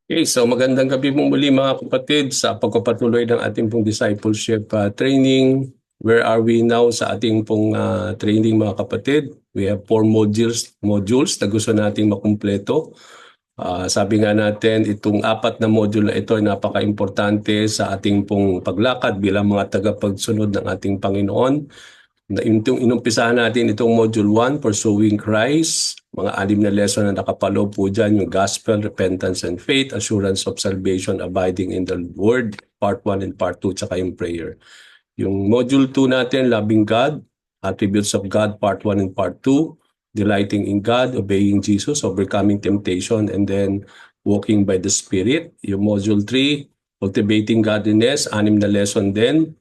Okay, so magandang gabi pong muli mga kapatid sa pagpapatuloy ng ating pong discipleship training. Where are we now sa ating pong training mga kapatid? We have 4 modules na gusto nating makumpleto. Sabi nga natin, itong 4 na module na ito ay napaka-importante sa ating pong paglakad bilang mga tagapagsunod ng ating Panginoon. Inumpisahan natin itong Module 1, Pursuing Christ. Mga 6 na lesson na nakapaloob po dyan, yung Gospel, Repentance and Faith, Assurance of Salvation, Abiding in the Word, Part 1 and Part 2, tsaka yung Prayer. Yung Module 2 natin, Loving God, Attributes of God, Part 1 and Part 2, Delighting in God, Obeying Jesus, Overcoming Temptation, and then Walking by the Spirit. Yung Module 3, Cultivating Godliness, 6 na lesson din.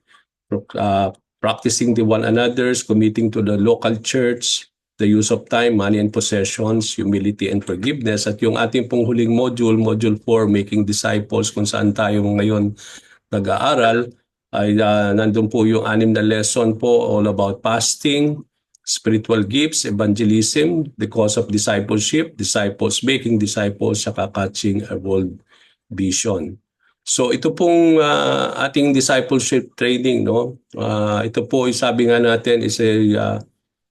Practicing the one another's, committing to the local church, the use of time, money and possessions, humility and forgiveness. At yung ating pong huling module, Module 4, Making Disciples, kung saan tayo ngayon nag-aaral, ay nandun po yung 6 na lesson po, all about fasting, spiritual gifts, evangelism, the cause of discipleship, disciples, making disciples, saka catching a world vision. So ito pong ating discipleship training, no? Ito po sabi nga natin is a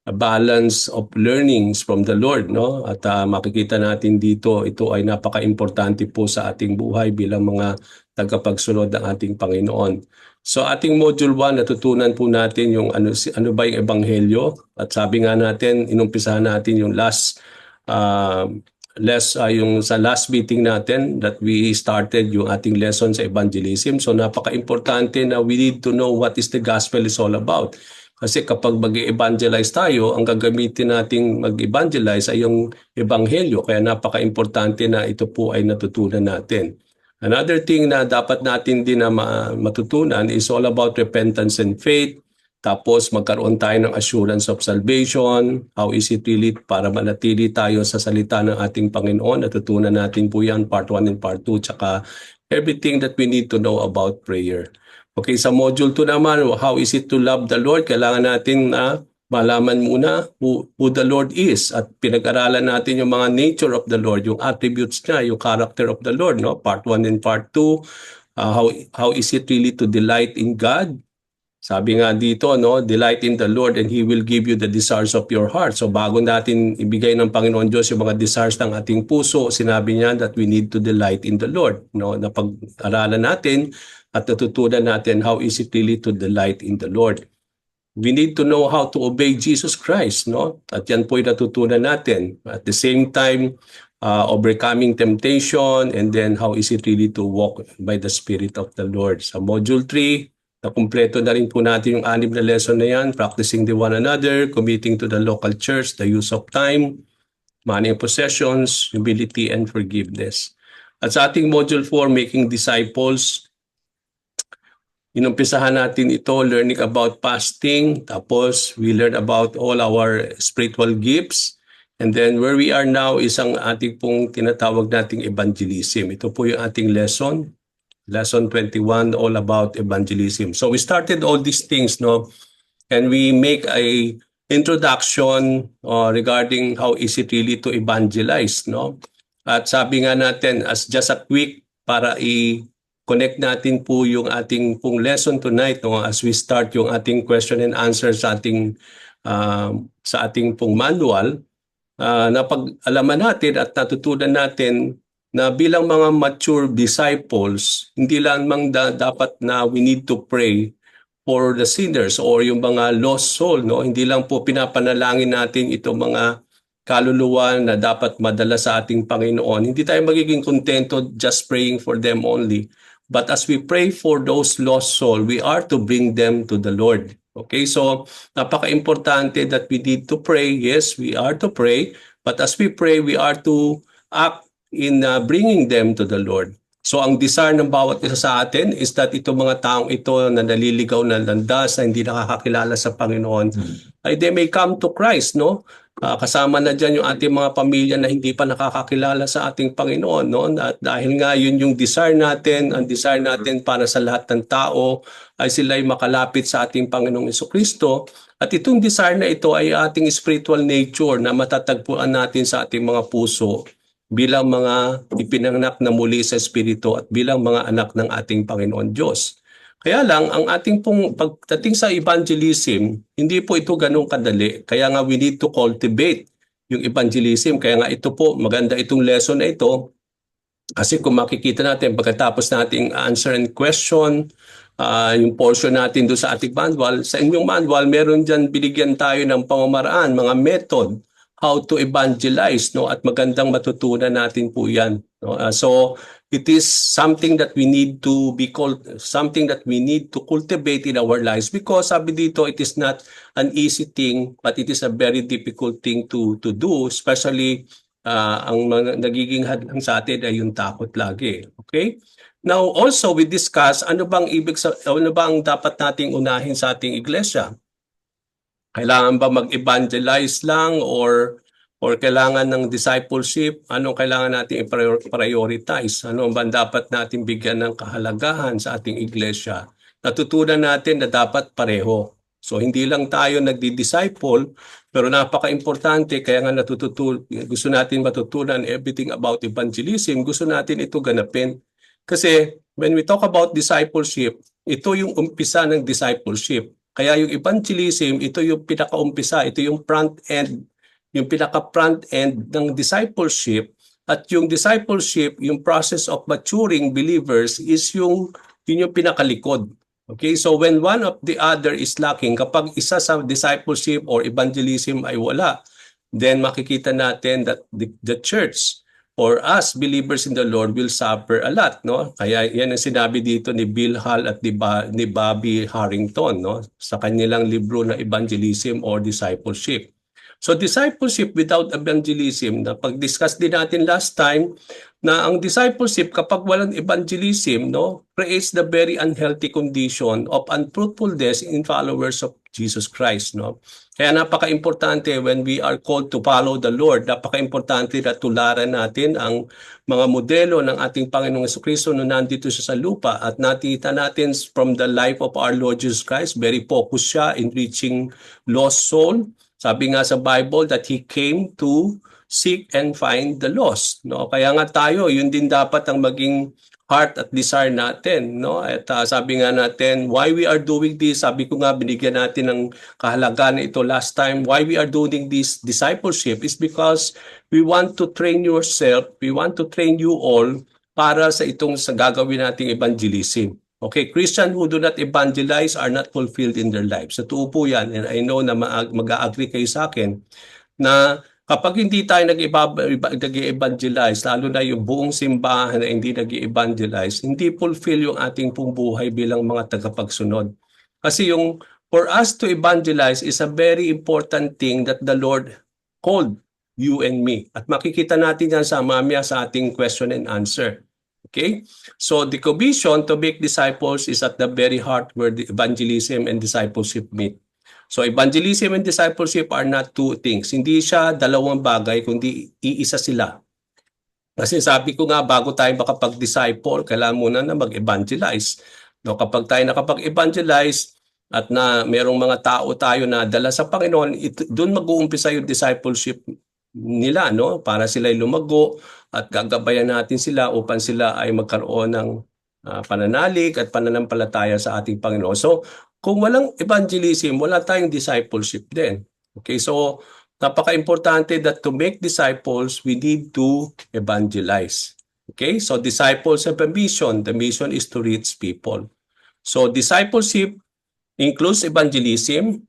balance of learnings from the Lord, no? At makikita natin dito, ito ay napaka-importante po sa ating buhay bilang mga tagapagsunod ng ating Panginoon. So ating module 1, natutunan po natin yung ano ba yung ebanghelyo, at sabi nga natin, inumpisahan natin yung yung sa last meeting natin that we started yung ating lesson sa evangelism. So napaka-importante na we need to know what is the gospel is all about. Kasi kapag mag-evangelize tayo, ang gagamitin nating mag-evangelize ay yung ebanghelyo. Kaya napaka-importante na ito po ay natutunan natin. Another thing na dapat natin din na matutunan is all about repentance and faith. Tapos magkaroon tayo ng assurance of salvation. How is it really para manatili tayo sa salita ng ating Panginoon? Natutunan natin po yan, Part 1 and Part 2. Tsaka everything that we need to know about prayer. Okay, sa Module 2 naman, how is it to love the Lord? Kailangan natin na malaman muna who the Lord is. At pinag-aralan natin yung mga nature of the Lord, yung attributes niya, yung character of the Lord. No? Part 1 and Part 2. How is it really to delight in God? Sabi nga dito, no, delight in the Lord and He will give you the desires of your heart. So bago natin ibigay ng Panginoon Diyos yung mga desires ng ating puso, sinabi niya that we need to delight in the Lord. No, napag-aralan natin at natutunan natin how is it really to delight in the Lord. We need to know how to obey Jesus Christ, no? At yan po yung natutunan natin. At the same time, overcoming temptation, and then how is it really to walk by the Spirit of the Lord. Sa Module 3, nakumpleto na rin po natin yung 6 na lesson na yan, practicing the one another, committing to the local church, the use of time, money and possessions, humility and forgiveness. At sa ating Module 4, Making Disciples, inumpisahan natin ito, learning about fasting, tapos we learn about all our spiritual gifts, and then where we are now is ang ating pong tinatawag nating evangelism. Ito po yung ating lesson. Lesson 21, all about evangelism. So we started all these things, no? And we make a introduction regarding how is it really to evangelize, no? At sabi nga natin, as just a quick para i-connect natin po yung ating pong lesson tonight, no? As we start yung ating question and answer sa ating pong manual, napag-alaman natin at natutunan natin na bilang mga mature disciples, hindi lamang dapat na we need to pray for the sinners or yung mga lost soul, no? Hindi lang po pinapanalangin natin itong mga kaluluwa na dapat madala sa ating Panginoon. Hindi tayo magiging kontento just praying for them only. But as we pray for those lost soul, we are to bring them to the Lord. Okay, so napaka-importante that we need to pray. Yes, we are to pray. But as we pray, we are to act in bringing them to the Lord. So ang desire ng bawat isa sa atin is that itong mga taong ito na naliligaw na landas, na hindi nakakakilala sa Panginoon, ay they may come to Christ, no? Kasama na dyan yung ating mga pamilya na hindi pa nakakakilala sa ating Panginoon, no? At dahil nga yun yung desire natin, ang desire natin para sa lahat ng tao ay sila'y makalapit sa ating Panginoong Jesucristo. At itong desire na ito ay ating spiritual nature na matatagpuan natin sa ating mga puso. bilang mga ipinanganak na muli sa Espiritu at bilang mga anak ng ating Panginoon Diyos. Kaya lang, ang ating pong pagdating sa evangelism, hindi po ito ganun kadali. Kaya nga we need to cultivate yung evangelism. Kaya nga ito po, maganda itong lesson na ito. Kasi kung makikita natin, pagkatapos nating answer and question, yung portion natin doon sa ating manual, sa inyong manual, meron dyan binigyan tayo ng pamamaraan, mga method, how to evangelize, no? At magandang matutunan natin po yan. No? So, it is something that we need to be something that we need to cultivate in our lives because sabi dito, it is not an easy thing, but it is a very difficult thing to do, especially ang nagiging hadlang sa atin ay yung takot lagi. Okay? Now, also we discuss ano bang dapat nating unahin sa ating iglesia? Kailangan ba mag-evangelize lang or kailangan ng discipleship? Anong kailangan natin i-prioritize? Ano ba dapat natin bigyan ng kahalagahan sa ating iglesia? Natutunan natin na dapat pareho. So hindi lang tayo nagdi-disciple, pero napaka-importante kaya nga gusto natin matutunan everything about evangelism, gusto natin ito ganapin. Kasi when we talk about discipleship, ito yung umpisa ng discipleship. Kaya yung evangelism, ito yung pinaka-umpisa, ito yung front end, yung pinaka-front end ng discipleship. At yung discipleship, yung process of maturing believers is yun yung pinakalikod. Okay, so when one of the other is lacking, kapag isa sa discipleship or evangelism ay wala, then makikita natin that the church or us believers in the Lord will suffer a lot, no? Kaya yan ang sinabi dito ni Bill Hall at ni Bobby Harrington, no? Sa kanilang libro na Evangelism or Discipleship. So discipleship without evangelism, na pag-discuss din natin last time, na ang discipleship kapag walang evangelism, no, creates the very unhealthy condition of unfruitfulness in followers of Jesus Christ, no. Kaya napaka-importante when we are called to follow the Lord, napaka-importante na tularan natin ang mga modelo ng ating Panginoong Jesucristo na nandito siya sa lupa at nakita natin from the life of our Lord Jesus Christ, very focused siya in reaching lost soul. Sabi nga sa Bible that He came to seek and find the lost, no? Kaya nga tayo, yun din dapat ang maging heart at desire natin, no? At sabi nga natin, why we are doing this, sabi ko nga binigyan natin ng kahalagaan ito last time, why we are doing this discipleship is because we want to train yourself, we want to train you all para sa gagawin nating evangelism. Okay, Christians who do not evangelize are not fulfilled in their lives. So totoo po yan, and I know na mag-a-agree kayo sa akin na kapag hindi tayo nag-evangelize, lalo na yung buong simbahan na hindi nag-evangelize, hindi fulfill yung ating pong buhay bilang mga tagapagsunod. Kasi yung for us to evangelize is a very important thing that the Lord called you and me. At makikita natin yan sa mamaya sa ating question and answer. Okay? So the commission to make disciples is at the very heart where the evangelism and discipleship meet. So evangelism and discipleship are not two things. Hindi siya dalawang bagay, kundi iisa sila. Kasi sabi ko nga, bago tayo makapag-disciple, kailangan muna na mag-evangelize. No, kapag tayo nakapag-evangelize at na merong mga tao tayo na dala sa Panginoon, doon mag-uumpisa yung discipleship nila, no? Para sila ay lumago at gagabayan natin sila upang sila ay magkaroon ng pananalig at pananampalataya sa ating Panginoon. So, kung walang evangelism, wala tayong discipleship din. Okay, so napaka-importante that to make disciples, we need to evangelize. Okay, so disciples have a mission. The mission is to reach people. So discipleship includes evangelism,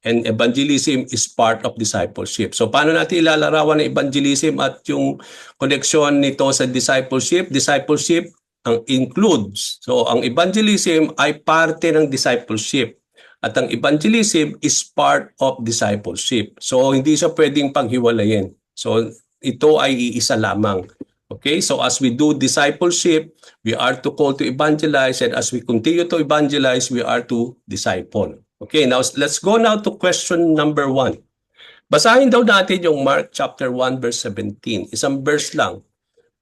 and evangelism is part of discipleship. So paano natin ilalarawan ng evangelism at yung connection nito sa discipleship? Discipleship ang includes. So ang evangelism ay parte ng discipleship. At ang evangelism is part of discipleship. So hindi siya pwedeng paghiwalayin. So ito ay iisa lamang. Okay, so as we do discipleship, we are to call to evangelize, and as we continue to evangelize, we are to disciple. Okay, now let's go now to question number 1. Basahin daw natin yung Mark chapter 1 verse 17. Isang verse lang.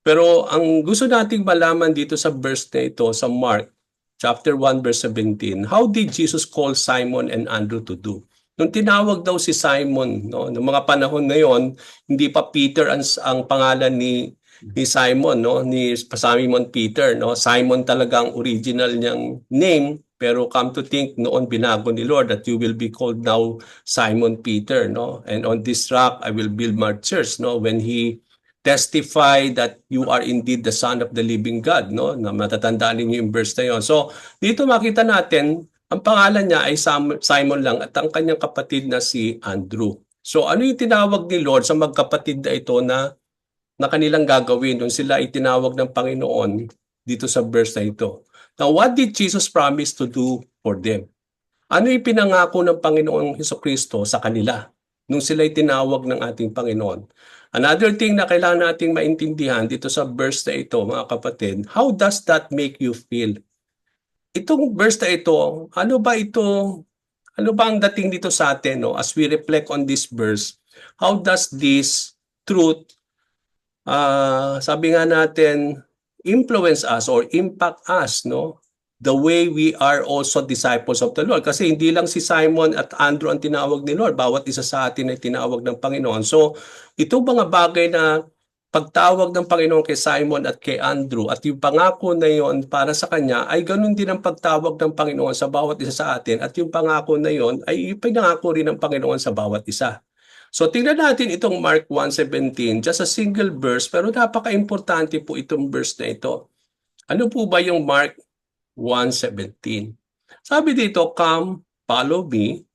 Pero ang gusto nating malaman dito sa verse na ito, sa Mark chapter 1 verse 17, how did Jesus call Simon and Andrew to do? Nung tinawag daw si Simon, no, noong mga panahon na yon, hindi pa Peter ang pangalan ni Simon, no, ni Simon Peter, no. Simon talaga ang original niyang name, pero come to think noon binago ni Lord that you will be called now Simon Peter, no. And on this rock I will build my church, no, when he testify that you are indeed the son of the living God, no, na matatandaan niyo yung verse na yon. So dito makita natin ang pangalan niya ay Simon lang at ang kanyang kapatid na si Andrew. So ano yung tinawag ni Lord sa magkapatid na ito na kanilang gagawin nung sila itinawag ng Panginoon dito sa verse na ito? Now, what did Jesus promise to do for them? Ano yung pinangako ng Panginoong Hesukristo sa kanila nung sila itinawag ng ating Panginoon? Another thing na kailangan nating maintindihan dito sa verse na ito, mga kapatid, how does that make you feel? Itong verse na ito, ano ba ito? Ano ba ang dating dito sa atin, no? As we reflect on this verse, how does this truth, sabi nga natin, influence us or impact us, no? The way we are also disciples of the Lord. Kasi hindi lang si Simon at Andrew ang tinawag ni Lord, bawat isa sa atin ay tinawag ng Panginoon. So, ito mga bagay na pagtawag ng Panginoon kay Simon at kay Andrew at yung pangako na yon para sa kanya ay ganun din ang pagtawag ng Panginoon sa bawat isa sa atin at yung pangako na yon ay ipinangako rin ng Panginoon sa bawat isa. So tingnan natin itong Mark 1:17, just a single verse pero napaka-importante po itong verse na ito. Ano po ba yung Mark 1:17? Sabi dito, "Come, follow me,"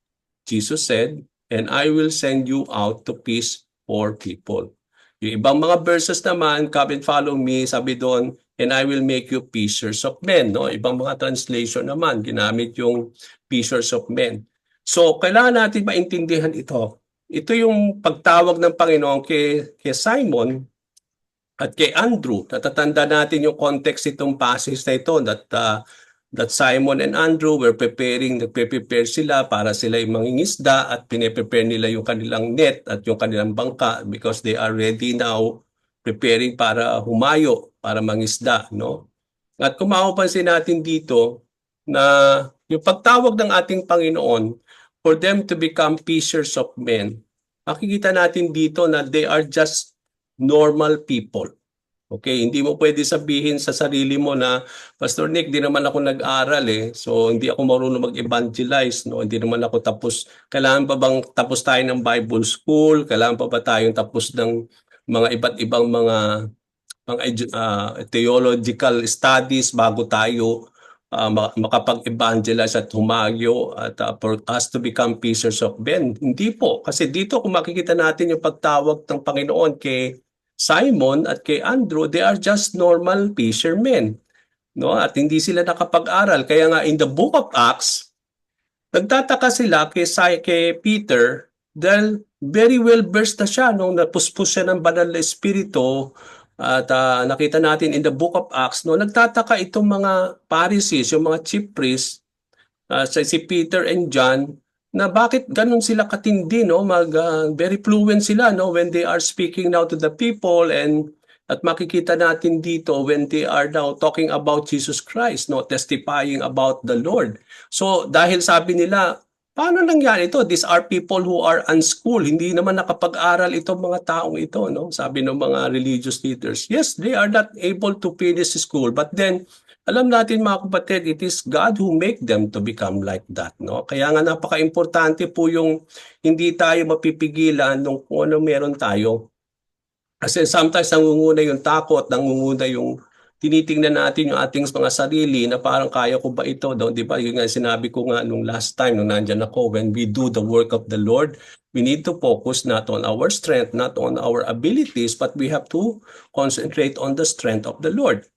Jesus said, "and I will send you out to peace for people." Yung ibang mga verses naman, "Come and follow me," sabi doon, "and I will make you fishers of men." No? Ibang mga translation naman, ginamit yung fishers of men. So, kailangan natin maintindihan ito. Ito yung pagtawag ng Panginoon kay Simon at kay Andrew. Natatanda natin yung context itong passage na ito that Simon and Andrew were nagpe-prepare sila para sila yung mangingisda at pine-prepare nila yung kanilang net at yung kanilang bangka because they are ready now preparing para humayo, para mangisda, no? At kung mapapansin natin dito na yung pagtawag ng ating Panginoon for them to become fishers of men, makikita natin dito na they are just normal people. Okay, hindi mo pwede sabihin sa sarili mo na, Pastor Nick, di naman ako nag-aral so hindi ako marunong mag-evangelize, no? Hindi naman ako tapos. Kailangan pa bang tapos tayo ng Bible school? Kailangan pa ba tayong tapos ng mga iba't ibang mga theological studies bago tayo makapag-evangelize at humagyo at for us to become fishers of men? Hindi po. Kasi dito kung makikita natin yung pagtawag ng Panginoon kay Simon at kay Andrew, they are just normal fishermen. No? At hindi sila nakapag-aral. Kaya nga in the book of Acts, nagtataka sila kay Peter dahil very well versed na siya nung napuspos siya ng banal na espiritu. At nakita natin in the book of Acts, no, nagtataka itong mga Pharisees, yung mga chief priests, si Peter and John, na bakit ganun sila katindi, no? Very fluent sila, no, when they are speaking now to the people, and at makikita natin dito when they are now talking about Jesus Christ, no, testifying about the Lord. So dahil sabi nila, paano nangyari ito? These are people who are unschooled. Hindi naman nakapag-aral itong mga taong ito, no? Sabi ng mga religious leaders. Yes, they are not able to finish school, but then alam natin mga kapatid, it is God who make them to become like that, no? Kaya nga napaka-importante po yung hindi tayo mapipigilan nung kung ano meron tayo. Kasi sometimes nangunguna yung takot, nangunguna yung tinitingnan natin yung ating mga sarili na parang kaya ko ba ito, no? Di ba? Yung nga sinabi ko nga nung last time nung nandyan ako, when we do the work of the Lord, we need to focus not on our strength, not on our abilities, but we have to concentrate on the strength of the Lord.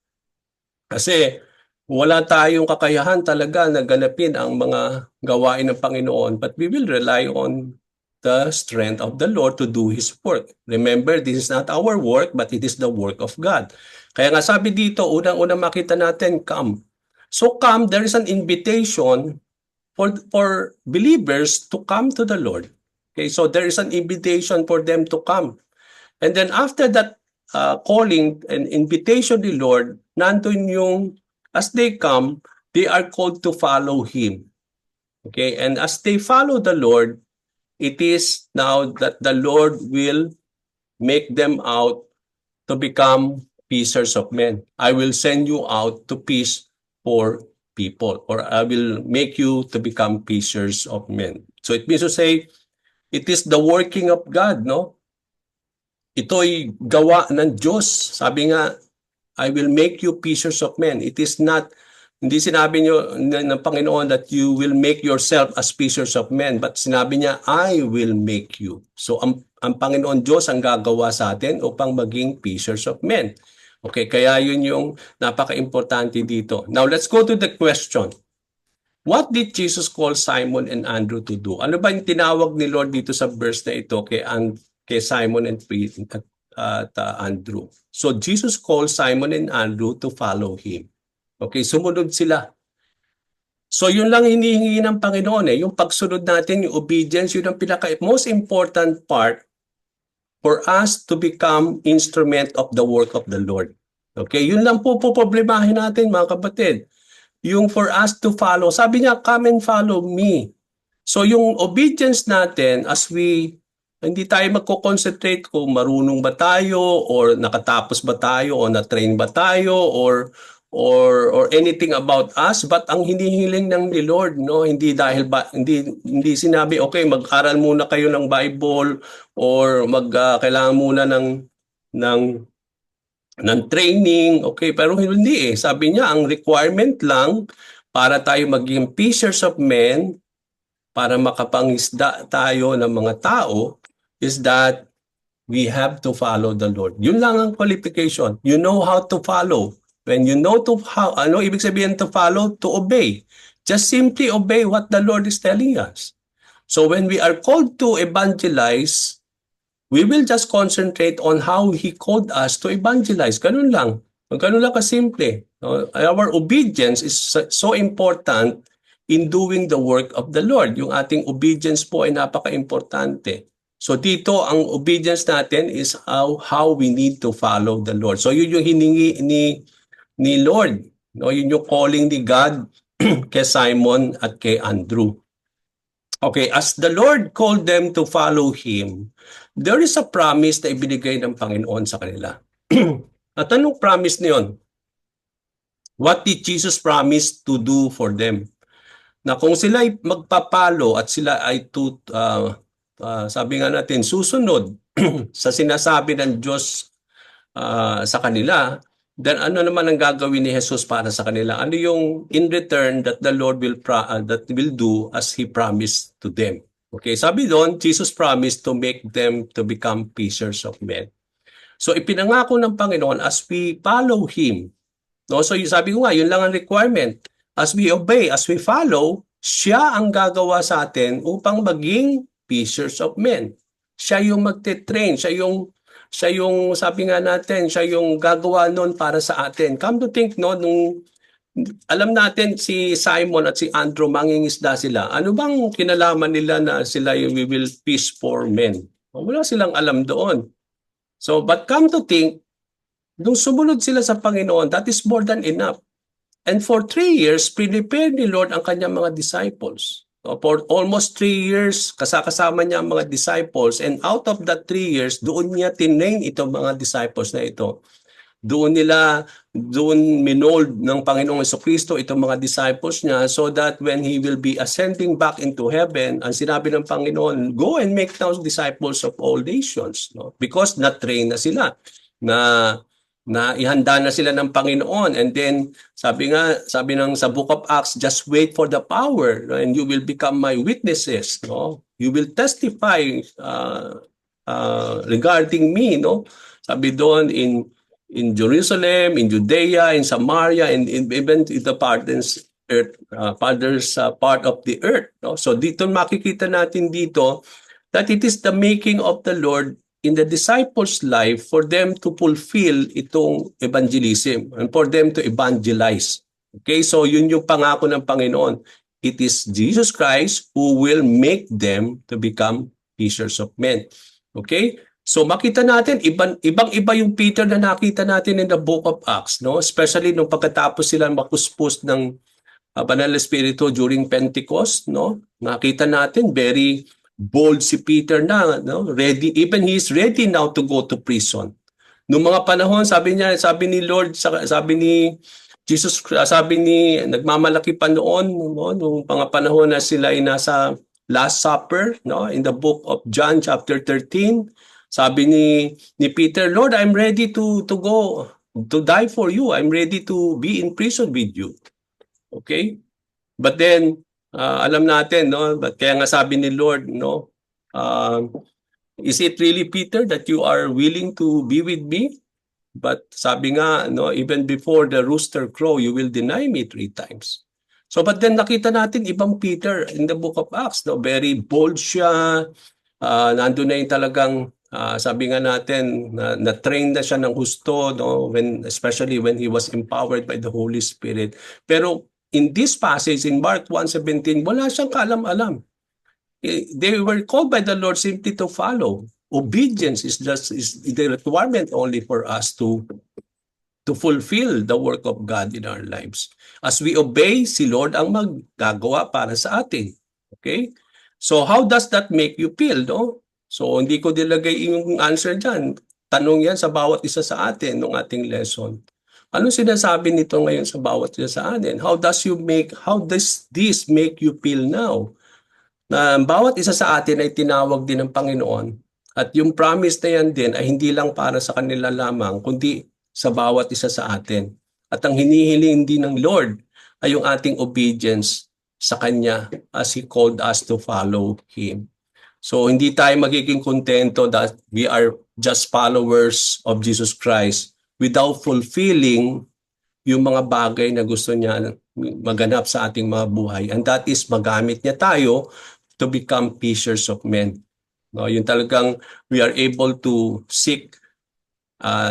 Kasi wala tayong kakayahan talaga na ganapin ang mga gawain ng Panginoon, but we will rely on the strength of the Lord to do His work. Remember, this is not our work, but it is the work of God. Kaya nga sabi dito, unang-unang makita natin, come. So come, there is an invitation for believers to come to the Lord. Okay, so there is an invitation for them to come. And then after that calling and invitation of the Lord, nandun yung, as they come, they are called to follow Him. Okay, and as they follow the Lord, it is now that the Lord will make them out to become fishers of men. I will send you out to fish for people, or I will make you to become fishers of men. So it means to say, it is the working of God, no? Ito'y gawa ng Diyos. Sabi nga, I will make you fishers of men. It is not, hindi sinabi niyo ng Panginoon that you will make yourself as fishers of men, but sinabi niya, I will make you. So ang Panginoon Diyos ang gagawa sa atin upang maging fishers of men. Okay, kaya yun yung napaka-importante dito. Now, let's go to the question. What did Jesus call Simon and Andrew to do? Ano ba yung tinawag ni Lord dito sa verse na ito kay Simon and Peter at Andrew? So Jesus called Simon and Andrew to follow Him. Okay, sumunod sila. So yun lang hinihingi ng Panginoon yung pagsunod natin, yung obedience, yun ang most important part for us to become instrument of the work of the Lord. Okay, yun lang po problemahin natin mga kapatid. Yung for us to follow, sabi niya, come and follow me. So yung obedience natin hindi tayo magko-concentrate kung marunong ba tayo or nakatapos ba tayo o na-train ba tayo or anything about us, but ang hinihiling ng ni Lord, no, hindi dahil hindi sinabi okay, mag-aral muna kayo ng Bible or kailangan muna ng training, okay, pero hindi Sabi niya, ang requirement lang para tayo maging fishers of men, para makapangisda tayo ng mga tao, is that we have to follow the Lord. Yun lang ang qualification. You know how to follow. When you know ano ibig sabihin to follow? To obey. Just simply obey what the Lord is telling us. So when we are called to evangelize, we will just concentrate on how He called us to evangelize. Ganun lang. Ganun lang kasimple. Our obedience is so important in doing the work of the Lord. Yung ating obedience po ay napaka-importante. So dito, ang obedience natin is how we need to follow the Lord. So yun yung hiningi ni Lord. No? Yun yung calling ni God kay Simon at kay Andrew. Okay, as the Lord called them to follow Him, there is a promise na ibinigay ng Panginoon sa kanila. At anong promise niyon? What did Jesus promise to do for them? Na kung sila ay magpapalo at sila ay sabi nga natin, susunod sa sinasabi ng Diyos sa kanila, then ano naman ang gagawin ni Jesus para sa kanila? Ano yung in return that the Lord will do as He promised to them? Okay, sabi doon, Jesus promised to make them to become fishers of men. So ipinangako ng Panginoon as we follow Him. No? So sabi ko nga, yun lang ang requirement. As we obey, as we follow, siya ang gagawa sa atin upang maging fishers of men. Siya yung magte-train, siya yung sabi nga natin, siya yung gagawa noon para sa atin. Come to think, no, nung alam natin si Simon at si Andrew mangingisda sila, ano bang kinalaman nila na sila yung we will fish for men? Wala silang alam doon. So, but come to think, nung sumunod sila sa Panginoon, that is more than enough. And for 3 years, prepared ni Lord ang kanyang mga disciples. For almost 3 years, kasama niya ang mga disciples. And out of that 3 years, doon niya tinain itong mga disciples na ito. Doon minold ng Panginoong Jesucristo itong mga disciples niya so that when He will be ascending back into heaven, ang sinabi ng Panginoon, go and make those disciples of all nations. No? Because na-train na sila, na ihanda na sila ng Panginoon. And then, sabi sa Book of Acts, just wait for the power, no? And you will become my witnesses. No? You will testify regarding me. No? Sabi doon in Jerusalem, in Judea, in Samaria, and even in the farthest part of the earth. No? So dito makikita natin dito that it is the making of the Lord in the disciples' life for them to fulfill itong evangelism and for them to evangelize. Okay, so yun yung pangako ng Panginoon. It is Jesus Christ who will make them to become fishers of men. Okay? So makita natin, ibang-iba yung Peter na nakita natin in the Book of Acts, no? Especially nung pagkatapos sila makuspos ng Banal na Espiritu during Pentecost, no? Nakita natin very bold si Peter na, no? Ready, even he is ready now to go to prison. Noong mga panahon, sabi niya, sabi ni Lord, sabi ni Jesus, sabi ni, nagmamalaki pa noon, no? Noong mga panahon na sila ay nasa Last Supper, no? In the book of John chapter 13, sabi ni Peter, Lord, I'm ready to go, to die for you. I'm ready to be in prison with you. Okay? But then, alam natin, no? But kaya nga sabi ni Lord, no? Is it really, Peter, that you are willing to be with me? But sabi nga, no, even before the rooster crow, you will deny me 3 times. So, but then nakita natin ibang Peter in the book of Acts, no? Very bold siya. Nandun na yung talagang, sabi nga natin, na-train na siya ng husto, no? Especially when he was empowered by the Holy Spirit. Pero in this passage, in Mark 1:17, wala siyang kaalam-alam. They were called by the Lord simply to follow. Obedience is the requirement only for us to fulfill the work of God in our lives. As we obey, si Lord ang maggagawa para sa atin. Okay? So how does that make you feel, no? So hindi ko nilagay yung answer dyan. Tanong yan sa bawat isa sa atin ng ating lesson. Ano sinasabi nito ngayon sa bawat isa sa atin? How does this make you feel now? Na bawat isa sa atin ay tinawag din ng Panginoon at yung promise na yan din ay hindi lang para sa kanila lamang kundi sa bawat isa sa atin. At ang hinihiling din ng Lord ay yung ating obedience sa Kanya as He called us to follow Him. So hindi tayo magiging kontento that we are just followers of Jesus Christ without fulfilling yung mga bagay na gusto niya maganap sa ating mga buhay. And that is magamit niya tayo to become fishers of men. No, yung talagang we are able to seek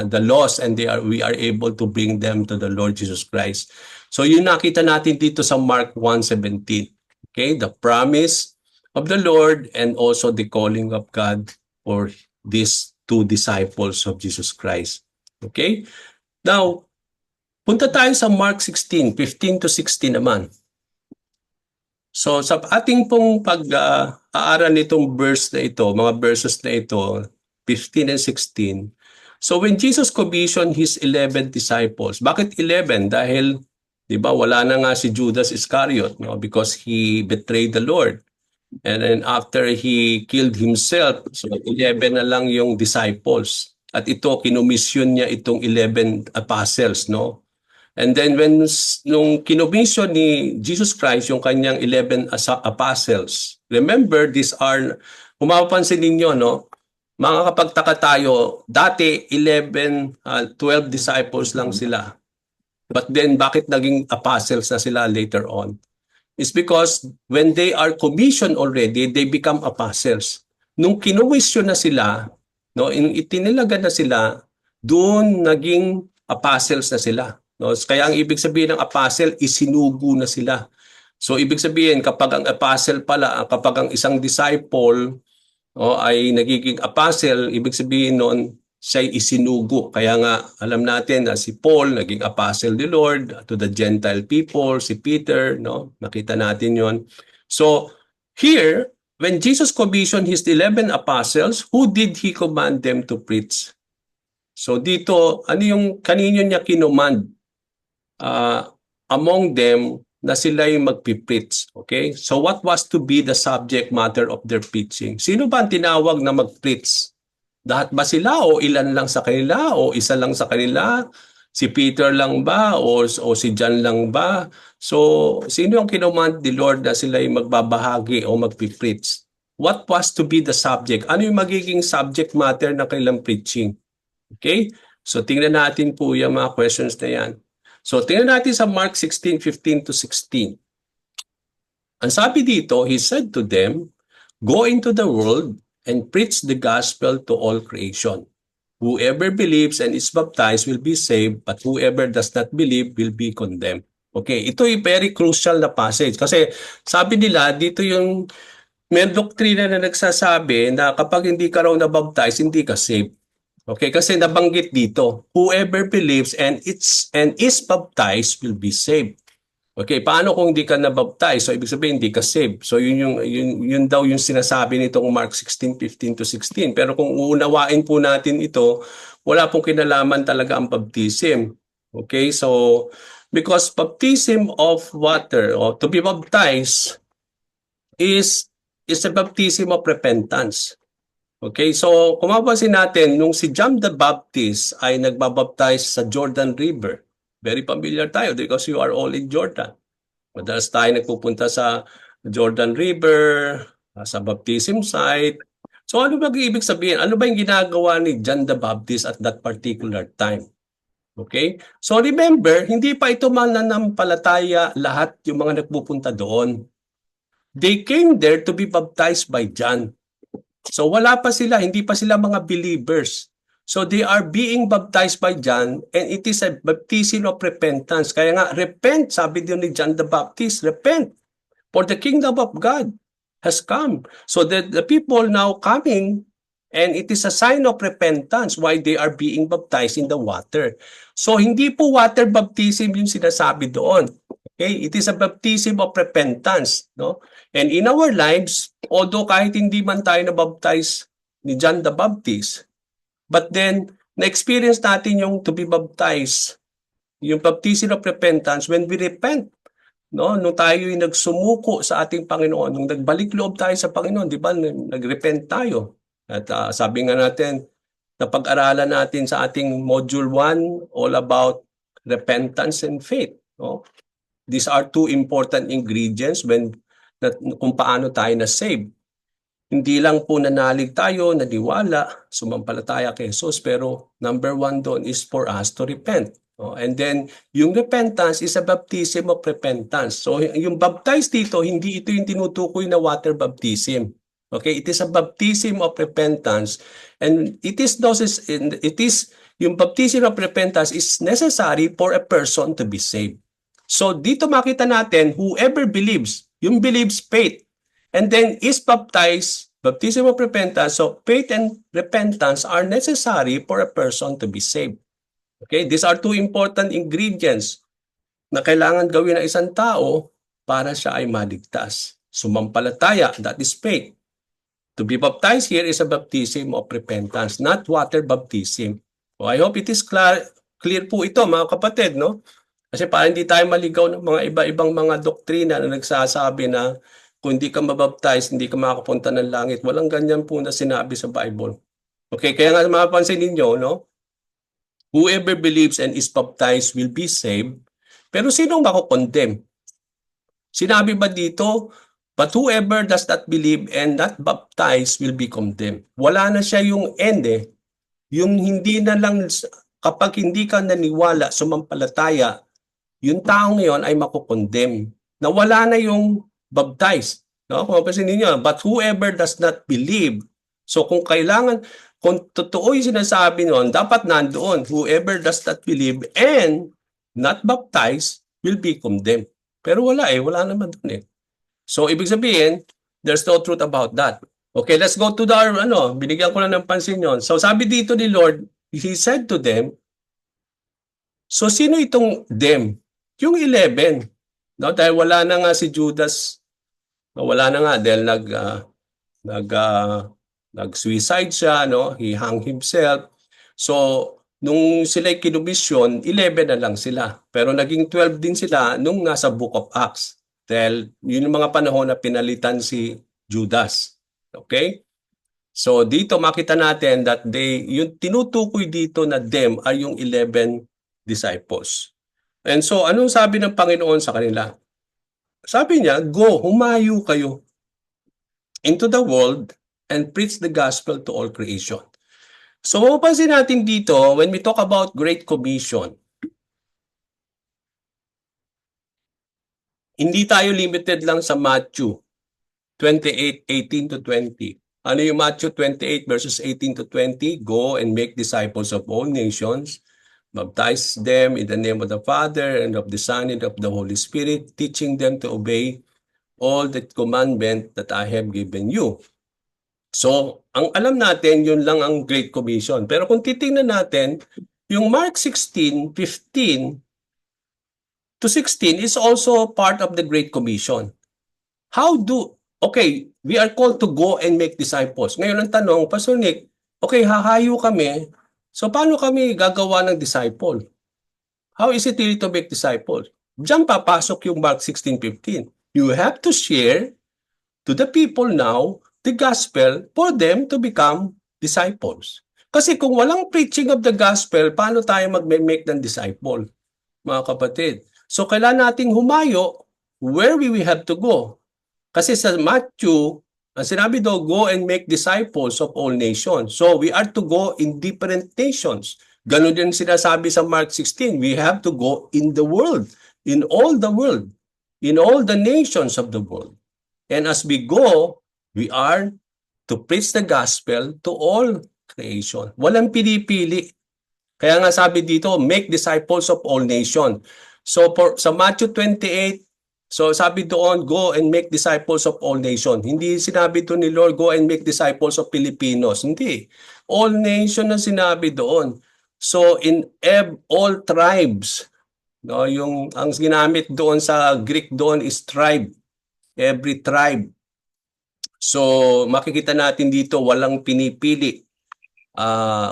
the lost and we are able to bring them to the Lord Jesus Christ. So yun nakita natin dito sa Mark 1:17. Okay, the promise of the Lord and also the calling of God for these 2 disciples of Jesus Christ. Okay? Now, punta tayo sa Mark 16:15-16 naman. So sa ating pong pag-aaral nitong verse na ito, mga verses na ito, 15 and 16. So when Jesus commissioned His 11 disciples, bakit 11? Dahil, di ba, wala na nga si Judas Iscariot, no? Because he betrayed the Lord. And then after he killed himself, so 11 na lang yung disciples. At ito, kinomisyon niya itong 11 apostles, no? And then nung kinomisyon ni Jesus Christ yung kanyang 11 apostles, remember, kung mapapansin ninyo, no, makakapagtaka tayo, dati 12 disciples lang sila. But then bakit naging apostles na sila later on? It's because when they are commissioned already, they become apostles. Nung kinomisyon na sila, no, itinilagan na sila, doon naging apostles na sila. No? Kaya ang ibig sabihin ng apostle, isinugo na sila. So ibig sabihin, kapag ang apostle pala, kapag ang isang disciple ay nagiging apostle, ibig sabihin noon, siya'y isinugo. Kaya nga, alam natin na si Paul, naging apostle ni Lord to the Gentile people, si Peter, no? Nakita natin yon. So here, when Jesus commissioned His 11 apostles, who did He command them to preach? So dito, kanino niya kinomand? Among them na sila yung magpipreach. Okay? So what was to be the subject matter of their preaching? Sino ba ang tinawag na magpreach? Lahat ba sila o ilan lang sa kanila o isa lang sa kanila? Si Peter lang ba o si John lang ba? So sino ang kinomand ni Lord na sila yung magbabahagi o magpipreach? What was to be the subject? Ano yung magiging subject matter ng kanilang preaching? Okay? So tingnan natin po yung mga questions na yan. So tingnan natin sa Mark 16:15-16. Ang sabi dito, He said to them, "Go into the world and preach the gospel to all creation. Whoever believes and is baptized will be saved, but whoever does not believe will be condemned." Okay, ito ay very crucial na passage kasi sabi nila dito yung may doktrina na nagsasabi na kapag hindi ka raw na-baptize, hindi ka saved. Okay, kasi nabanggit dito, whoever believes and is baptized will be saved. Okay, paano kung hindi ka nabaptize? So ibig sabihin hindi ka saved. So yun daw yung sinasabi nitong Mark 16:15 to 16. Pero kung uunawain po natin ito, wala pong kinalaman talaga ang baptism. Okay? So because baptism of water or to be baptized is a baptism of repentance. Okay? So kung mapapansin natin, nung si John the Baptist ay nagbabaptize sa Jordan River, very familiar tayo because you are all in Jordan. Madalas tayo nagpupunta sa Jordan River, sa baptism site. So ano ba ibig sabihin? Ano ba yung ginagawa ni John the Baptist at that particular time? Okay? So remember, hindi pa ito mananampalataya lahat yung mga nagpupunta doon. They came there to be baptized by John. So wala pa sila, hindi pa sila mga believers. So they are being baptized by John and it is a baptism of repentance. Kaya nga, repent, sabi din ni John the Baptist, repent, for the kingdom of God has come. So the people now coming and it is a sign of repentance why they are being baptized in the water. So hindi po water baptism yung sinasabi doon. Okay? It is a baptism of repentance. No? And in our lives, although kahit hindi man tayo na-baptize ni John the Baptist, but then, na-experience natin yung to be baptized, yung baptism of repentance when we repent. No? Nung tayo yung nagsumuko sa ating Panginoon, nung nagbalik loob tayo sa Panginoon, di ba, nag-repent tayo. At sabi nga natin, napag-aralan natin sa ating Module 1, all about repentance and faith. No? These are two important ingredients kung paano tayo na-save. Hindi lang po nanalig tayo, naniwala, sumampalataya kay Jesus, pero number one doon is for us to repent. And then, yung repentance is a baptism of repentance. So, yung baptize dito, hindi ito yung tinutukoy na water baptism. Okay? It is a baptism of repentance. And yung baptism of repentance is necessary for a person to be saved. So, dito makita natin, whoever believes, yung believes faith, and then is baptized, baptism of repentance. So faith and repentance are necessary for a person to be saved. Okay, these are two important ingredients na kailangan gawin ng isang tao para siya ay maligtas. Sumampalataya, that is faith. To be baptized here is a baptism of repentance, not water baptism. So I hope it is clear po ito mga kapatid, no? Kasi para hindi tayo maligaw ng mga iba-ibang mga doktrina na nagsasabi na kung hindi ka mabaptize, hindi ka makapunta ng langit. Walang ganyan po na sinabi sa Bible. Okay, kaya nga mapapansin ninyo, no? Whoever believes and is baptized will be saved. Pero sino mako-condemn? Sinabi ba dito, but whoever does not believe and not baptized will be condemned. Wala na siya yung end eh. Yung hindi na lang, kapag hindi ka naniwala, sumampalataya, yung tao ngayon ay mako-condemn. Nawala na yung baptized. No? Kung mapasin ninyo, but whoever does not believe. So kung totoo yung sinasabi noon, dapat nandoon, whoever does not believe and not baptized will be condemned. Pero wala wala naman doon So ibig sabihin, there's no truth about that. Okay, let's go to binigyan ko lang ng pansin yon. So sabi dito ni Lord, He said to them, so sino itong them? Yung 11. No, dahil wala na nga si Judas, wala na nga dahil nag-suicide siya, no? He hung himself. So, nung sila'y kinumisyon, 11 na lang sila. Pero naging 12 din sila nung nasa Book of Acts. Dahil yun yung mga panahon na pinalitan si Judas. Okay? So, dito makita natin that yung tinutukoy dito na them ay yung 11 disciples. And so, anong sabi ng Panginoon sa kanila? Sabi niya, go, humayo kayo into the world and preach the gospel to all creation. So, mapapansin natin dito, when we talk about Great Commission, hindi tayo limited lang sa Matthew 28:18 to 20. Ano yung Matthew 28 verses 18 to 20? Go and make disciples of all nations. Baptize them in the name of the Father and of the Son and of the Holy Spirit, teaching them to obey all the commandment that I have given you. So, ang alam natin, yun lang ang Great Commission. Pero kung titingnan natin, yung Mark 16:15 to 16 is also part of the Great Commission. We are called to go and make disciples. Ngayon ang tanong, Pastor Nick, okay, hahayo kami, so paano kami gagawa ng disciple? How is it really to make disciples? Diyan papasok yung Mark 16:15. You have to share to the people now the gospel for them to become disciples. Kasi kung walang preaching of the gospel, paano tayo mag-make ng disciple, mga kapatid? So kailangan nating humayo where we have to go. Kasi sa Matthew, ang sinabi daw, go and make disciples of all nations. So we are to go in different nations. Ganon din sinasabi sa Mark 16, we have to go in the world, in all the world, in all the nations of the world. And as we go, we are to preach the gospel to all creation. Walang pinipili. Kaya nga sabi dito, make disciples of all nations. So sa Matthew 28, so sabi doon, go and make disciples of all nations. Hindi sinabi doon ni Lord, go and make disciples of Filipinos. Hindi. All nations na sinabi doon. So in all tribes, no, yung ang ginamit doon sa Greek doon is tribe. Every tribe. So makikita natin dito walang pinipili.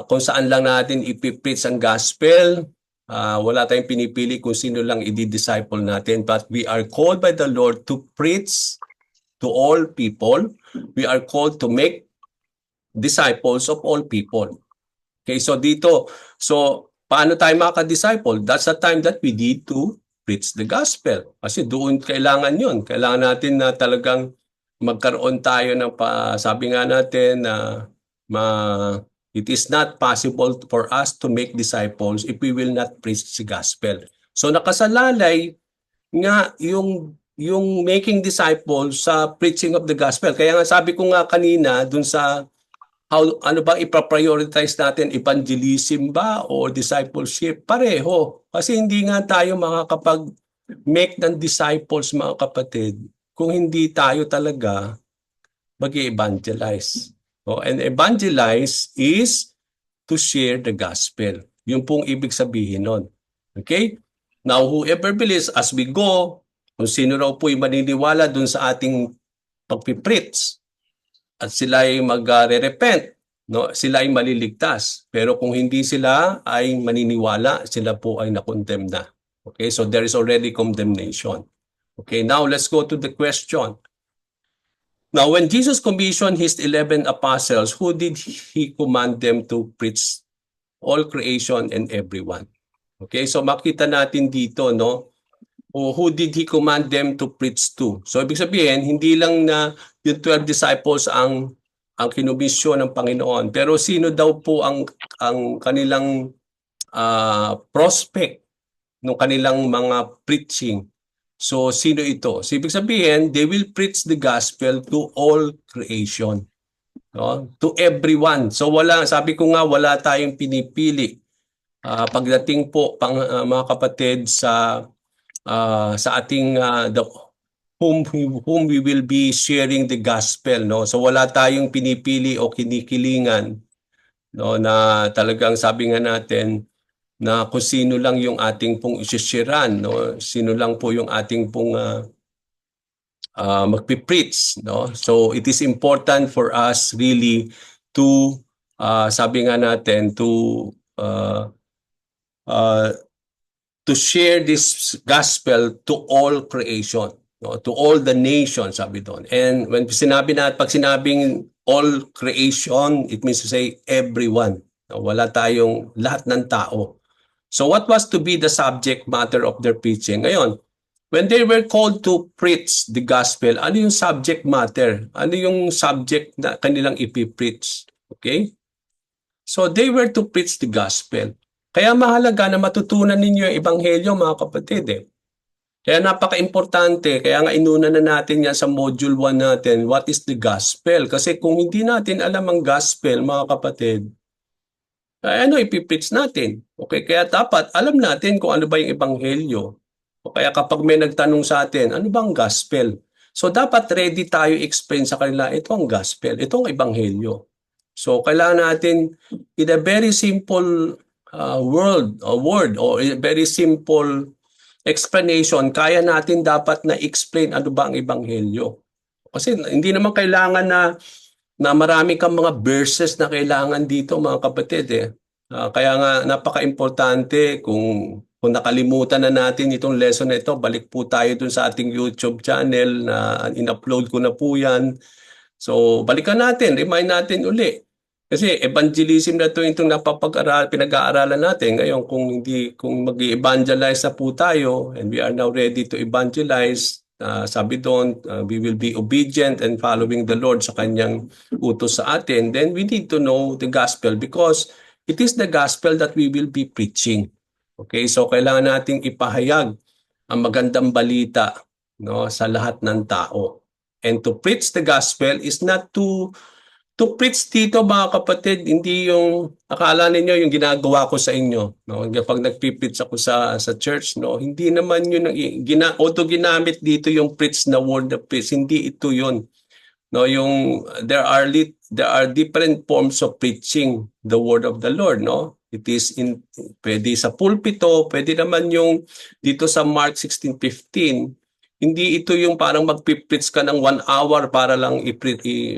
Kung saan lang natin ipipreach ang gospel. Wala tayong pinipili kung sino lang i-disciple natin. But we are called by the Lord to preach to all people. We are called to make disciples of all people. Okay, so dito, paano tayo makaka-disciple? That's the time that we need to preach the gospel. Kasi doon kailangan yun. Kailangan natin na talagang magkaroon tayo ng sabi nga natin na it is not possible for us to make disciples if we will not preach the gospel. So nakasalalay nga yung making disciples sa preaching of the gospel. Kaya nga sabi ko nga kanina dun sa ano ba ipa-prioritize natin, evangelism ba o discipleship? Pareho. Kasi hindi nga tayo makakapag-make ng disciples, mga kapatid, kung hindi tayo talaga mag-evangelize. And evangelize is to share the gospel. Yung pong ibig sabihin nun. Okay? Now, whoever believes, as we go, kung sino raw po'y maniniwala dun sa ating pagpipreach, at sila ay magre-repent, no? Sila ay maliligtas. Pero kung hindi sila ay maniniwala, sila po ay nakondemn na. Okay, so there is already condemnation. Okay, now let's go to the question. Now, when Jesus commissioned his 11 apostles, who did he command them to preach? All creation and everyone. Okay, so makita natin dito, no? O who did he command them to preach to? So ibig sabihin, hindi lang na yung 12 disciples ang kinumisyon ng Panginoon, pero sino daw po ang kanilang prospect ng kanilang mga preaching? So sino ito? So ibig sabihin, they will preach the gospel to all creation. No? To everyone. So sabi ko nga, wala tayong pinipili. Pagdating po mga kapatid sa ating whom we will be sharing the gospel, no? So wala tayong pinipili o kinikilingan, no, na talagang sabi nga natin na kung sino lang yung ating pong isisharean, no? Sino lang po yung ating pong magpipreach, no? So it is important for us really to sabi nga natin to share this gospel to all creation, no? To all the nations, sabi doon. And when pag sinabing all creation, it means to say everyone. No? Wala tayong lahat ng tao. So what was to be the subject matter of their preaching? Ngayon, when they were called to preach the gospel, ano yung subject matter? Ano yung subject na kanilang ipipreach? Okay? So they were to preach the gospel. Kaya mahalaga na matutunan ninyo yung ebanghelyo, mga kapatid. Kaya napaka-importante, kaya nga inuna na natin yan sa module 1 natin, what is the gospel? Kasi kung hindi natin alam ang gospel, mga kapatid, ano ipipreach natin? Okay, kaya dapat alam natin kung ano ba yung ebanghelyo. O kaya kapag may nagtanong sa atin, ano bang gospel? So dapat ready tayo explain sa kanila, ito ang gospel, ito ang ebanghelyo. So kailangan natin in a very simple word or a very simple explanation, kaya natin dapat na explain ano ba ang ebanghelyo. Kasi hindi naman kailangan na marami kang mga verses na kailangan dito mga kapatid eh. Kaya nga napaka-importante kung nakalimutan na natin itong lesson na ito, balik po tayo dun sa ating YouTube channel na in-upload ko na po yan. So balikan natin, remind natin uli. Kasi evangelism na itong pinag-aaralan natin ngayon kung mag-evangelize na po tayo and we are now ready to evangelize. Sabi doon, we will be obedient and following the Lord sa kanyang utos sa atin. Then we need to know the gospel because it is the gospel that we will be preaching. Okay, so kailangan nating ipahayag ang magandang balita, no, sa lahat ng tao. And to preach the gospel is not to preach dito mga kapatid, hindi yung akala ninyo yung ginagawa ko sa inyo, no? Kapag nagpi-preach ako sa church, no, hindi naman yun ang ginamit dito yung preach na word of preach, hindi ito yun. No, yung there are different forms of preaching the word of the Lord, no? It is pwede sa pulpito, pwede naman yung dito sa Mark 16:15. Hindi ito yung parang magpipreach ka ng 1 hour para lang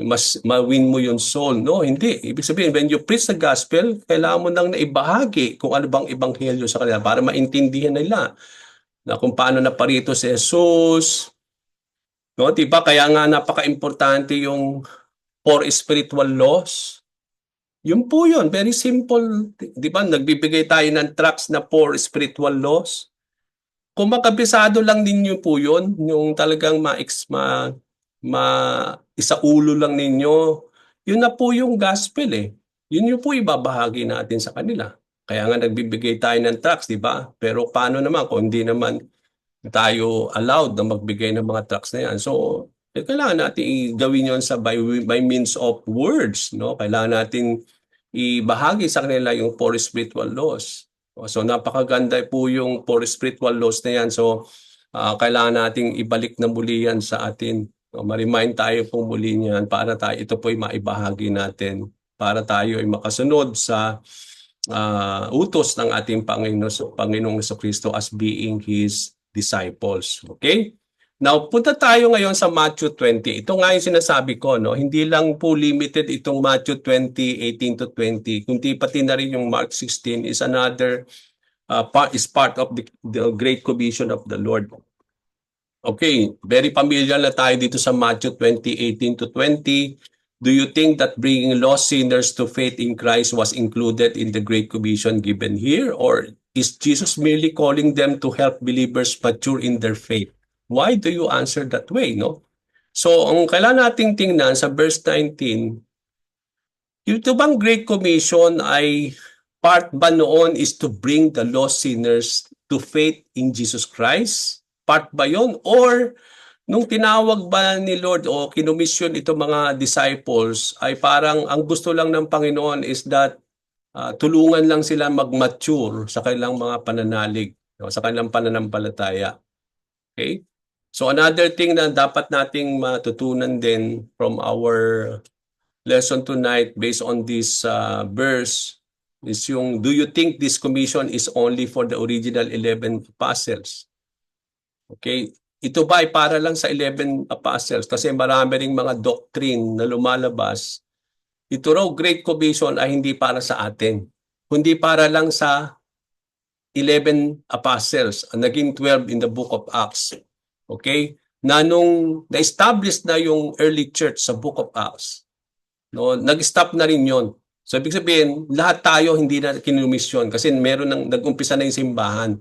mas ma-win mo yung soul. No, hindi. Ibig sabihin, when you preach the gospel, kailangan mo nang naibahagi kung ano bang ebanghelyo sa kanila para maintindihan nila na kung paano naparito si Jesus. No, diba? Kaya nga napaka-importante yung 4 spiritual laws. Yun po yun. Very simple. Diba? Nagbibigay tayo ng tracts na 4 spiritual laws. Kung makabisado lang ninyo po yun, yung talagang isaulo lang ninyo, yun na po yung gospel eh. Yun yung po ibabahagi natin sa kanila. Kaya nga nagbibigay tayo ng tracts, di ba? Pero paano naman kung hindi naman tayo allowed na magbigay ng mga tracts na yan? So, kailangan natin gawin yun by means of words. No? Kailangan natin ibahagi sa kanila yung 4 spiritual laws. So napakaganda po yung 4 spiritual laws na yan. So kailangan nating ibalik na muli yan sa atin. Ma-remind tayo po muli niyan para ito po ay maibahagi natin. Para tayo ay makasunod sa utos ng ating Panginoong Jesucristo as being His disciples. Okay? Now, punta tayo ngayon sa Matthew 20. Ito nga yung sinasabi ko, no? Hindi lang po limited itong Matthew 20:18-20, kundi pati na rin yung Mark 16 is another part of the Great Commission of the Lord. Okay, very familiar na tayo dito sa Matthew 20:18-20. Do you think that bringing lost sinners to faith in Christ was included in the Great Commission given here? Or is Jesus merely calling them to help believers mature in their faith? Why do you answer that way, no? So, ang kailangan nating tingnan sa verse 19, yung bang Great Commission ay part ba noon is to bring the lost sinners to faith in Jesus Christ? Part ba yon? Or nung tinawag ba ni Lord o kinomisyon ito mga disciples ay parang ang gusto lang ng Panginoon is that tulungan lang sila mag-mature sa kanilang mga pananalig, no, sa kanilang pananampalataya. Okay? So another thing na dapat nating matutunan din from our lesson tonight based on this verse is yung, do you think this commission is only for the original 11 apostles? Okay? Ito ba ay para lang sa 11 apostles? Kasi marami ring mga doctrine na lumalabas. Ito raw, Great Commission ay hindi para sa atin. Kundi para lang sa 11 apostles. Naging 12 in the book of Acts. Okay? Na nung na-establish na yung early church sa book of Acts, no, nag-stop na rin yon. So, ibig sabihin, lahat tayo hindi na kinumisyon kasi nag-umpisa na yung simbahan.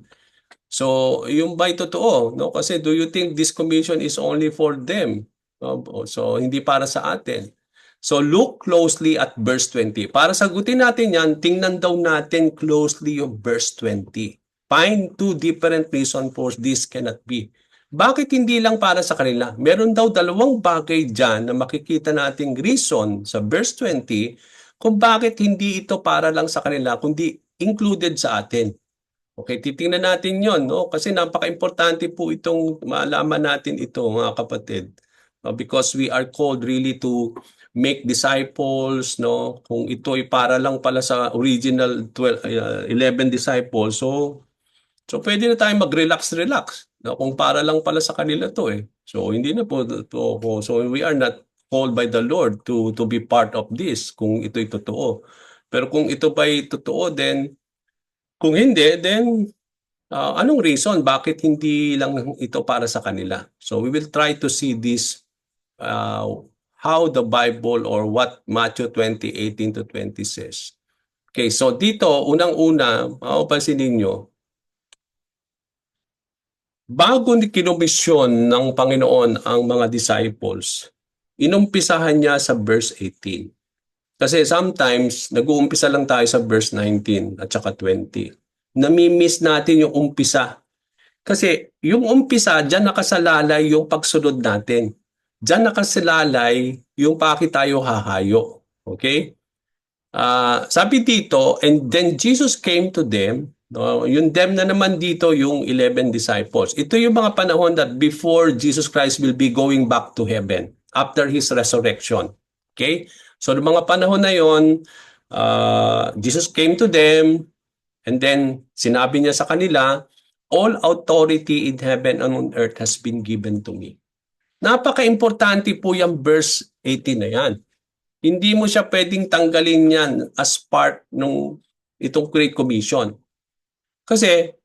So, yung ba'y totoo? No? Kasi do you think this commission is only for them? No? So, hindi para sa atin. So, look closely at verse 20. Para sagutin natin yan, tingnan daw natin closely yung verse 20. Find 2 different reasons for this cannot be. Bakit hindi lang para sa kanila? Meron daw 2 bagay dyan na makikita nating reason sa verse 20 kung bakit hindi ito para lang sa kanila, kundi included sa atin. Okay, titingnan natin yon, no? Kasi napaka-importante po itong malaman natin ito, mga kapatid. Because we are called really to make disciples, no? Kung ito ay para lang pala sa original 11 disciples, so So pwede na tayong mag-relax-relax. No? Kung para lang pala sa kanila to eh. So hindi na po so we are not called by the Lord to be part of this kung ito'y totoo. Pero kung ito ba'y totoo, then kung hindi, then anong reason bakit hindi lang ito para sa kanila? So we will try to see this uh, how the Bible or what Matthew 20:18 to 20 says. Okay, so dito unang-una, mapapansin ninyo, bago ni kinomisyon ng Panginoon ang mga disciples, inumpisahan niya sa verse 18. Kasi sometimes, nag-uumpisa lang tayo sa verse 19 at saka 20. Namimiss natin yung umpisa. Kasi yung umpisa, dyan nakasalalay yung pagsunod natin. Dyan nakasalalay yung bakit tayo hahayo. Okay? Sabi dito, and then Jesus came to them. No, yung them na naman dito, yung 11 disciples. Ito yung mga panahon that before Jesus Christ will be going back to heaven after His resurrection. Okay? So, yung mga panahon na yon, Jesus came to them and then sinabi niya sa kanila, all authority in heaven and on earth has been given to me. Napaka-importante po yung verse 18 na yan. Hindi mo siya pwedeng tanggalin yan as part nung itong Great Commission. Kasi,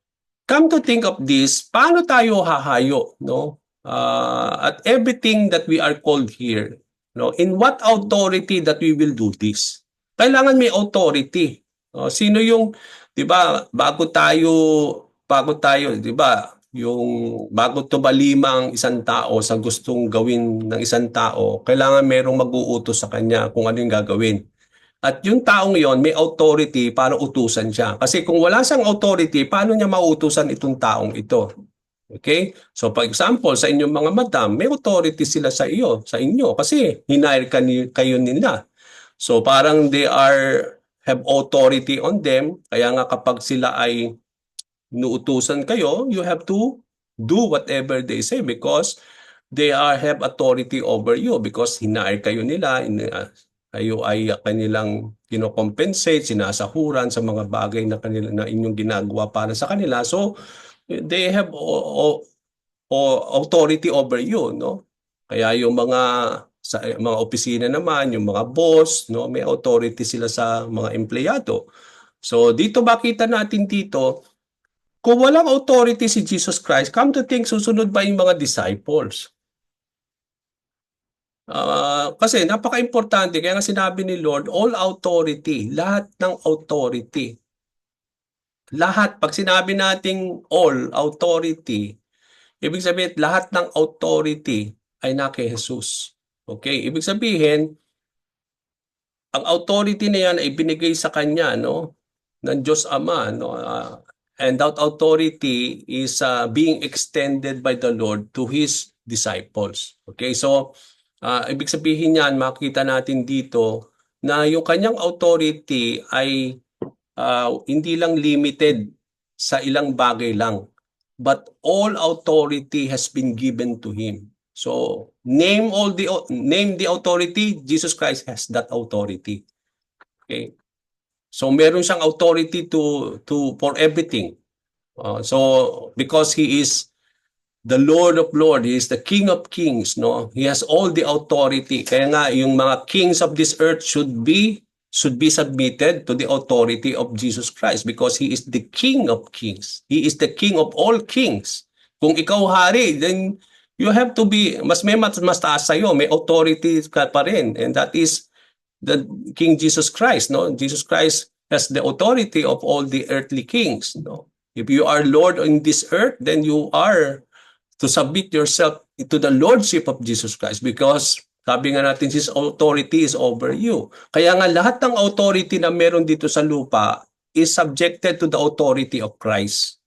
come to think of this, paano tayo hahayo? No? At everything that we are called here, no? In what authority that we will do this? Kailangan may authority. Sino yung, di ba, bago tayo, di ba, yung bago tumalima ang isang tao sa gustong gawin ng isang tao, kailangan merong mag-uutos sa kanya kung ano yung gagawin. At yung taong yon may authority para utusan siya. Kasi kung wala siyang authority, paano niya mauutusan itong taong ito? Okay? So, for example, sa inyong mga madam, may authority sila sa inyo, kasi hinire kayo nila. So, parang have authority on them. Kaya nga kapag sila ay nuutusan kayo, you have to do whatever they say because they have authority over you because hinire kayo nila, kayo ay kanilang kino-compensate, sinasahuran sa mga bagay na inyong ginagawa para sa kanila. So they have authority over you, no? Kaya yung sa mga opisina naman, yung mga boss, no, may authority sila sa mga empleyado. So dito makita natin dito, kung walang authority si Jesus Christ, come to think, susunod ba yung mga disciples? Kasi napaka-importante, kaya nga sinabi ni Lord, all authority, lahat ng authority. Lahat, pag sinabi nating all authority, ibig sabihin lahat ng authority ay na kay Jesus. Okay, ibig sabihin, ang authority na yan ay binigay sa kanya, no, ng Diyos Ama, no, and that authority is being extended by the Lord to His disciples. Okay, so ibig sabihin niyan, makita natin dito na yung kanyang authority ay hindi lang limited sa ilang bagay lang, but all authority has been given to Him. So, name the authority, Jesus Christ has that authority. Okay? So, meron siyang authority for everything. So, because He is the Lord of Lords, He is the King of Kings, no? He has all the authority. Kaya nga, yung mga kings of this earth should be submitted to the authority of Jesus Christ because He is the King of Kings. He is the King of all kings. Kung ikaw hari, then you have to be, mas taas sa'yo, may authority ka pa rin. And that is the King Jesus Christ, no? Jesus Christ has the authority of all the earthly kings, no? If you are Lord in this earth, then you are to submit yourself to the Lordship of Jesus Christ because sabi nga natin, His authority is over you. Kaya nga lahat ng authority na meron dito sa lupa is subjected to the authority of Christ.